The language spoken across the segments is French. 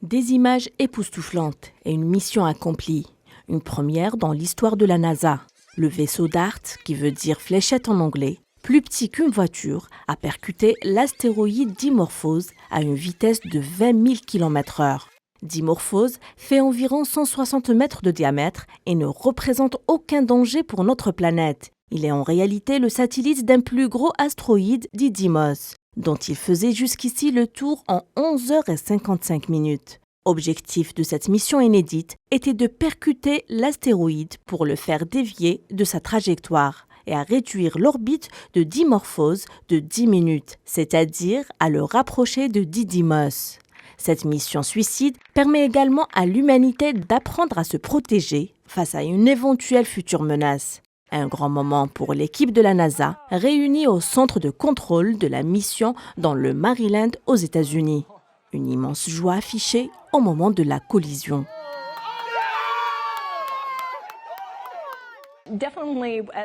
Des images époustouflantes et une mission accomplie. Une première dans l'histoire de la NASA. Le vaisseau DART, qui veut dire fléchette en anglais, plus petit qu'une voiture, a percuté l'astéroïde Dimorphos à une vitesse de 20 000 km/h. Dimorphos fait environ 160 mètres de diamètre et ne représente aucun danger pour notre planète. Il est en réalité le satellite d'un plus gros astéroïde, Didymos, dont il faisait jusqu'ici le tour en 11h55. Objectif de cette mission inédite était de percuter l'astéroïde pour le faire dévier de sa trajectoire et à réduire l'orbite de Dimorphos de 10 minutes, c'est-à-dire à le rapprocher de Didymos. Cette mission suicide permet également à l'humanité d'apprendre à se protéger face à une éventuelle future menace. Un grand moment pour l'équipe de la NASA, réunie au centre de contrôle de la mission dans le Maryland aux États-Unis. Une immense joie affichée au moment de la collision.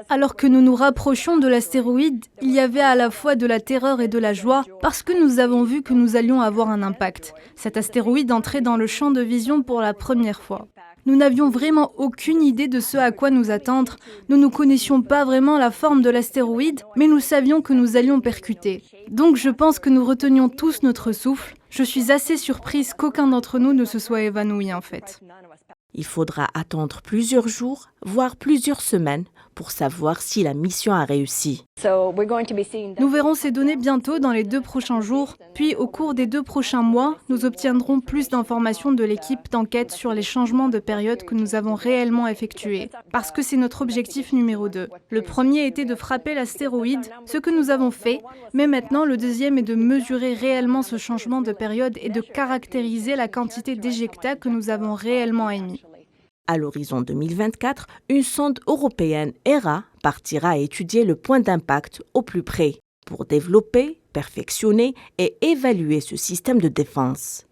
Alors que nous nous rapprochions de l'astéroïde, il y avait à la fois de la terreur et de la joie parce que nous avons vu que nous allions avoir un impact. Cet astéroïde entrait dans le champ de vision pour la première fois. Nous n'avions vraiment aucune idée de ce à quoi nous attendre. Nous ne connaissions pas vraiment la forme de l'astéroïde, mais nous savions que nous allions percuter. Donc je pense que nous retenions tous notre souffle. Je suis assez surprise qu'aucun d'entre nous ne se soit évanoui en fait. Il faudra attendre plusieurs jours, voire plusieurs semaines, pour savoir si la mission a réussi. Nous verrons ces données bientôt dans les 2 prochains jours, puis au cours des 2 prochains mois, nous obtiendrons plus d'informations de l'équipe d'enquête sur les changements de période que nous avons réellement effectués, parce que c'est notre objectif numéro 2. Le premier était de frapper l'astéroïde, ce que nous avons fait, mais maintenant le deuxième est de mesurer réellement ce changement de période et de caractériser la quantité d'éjecta que nous avons réellement émis. À l'horizon 2024, une sonde européenne Hera partira étudier le point d'impact au plus près pour développer, perfectionner et évaluer ce système de défense.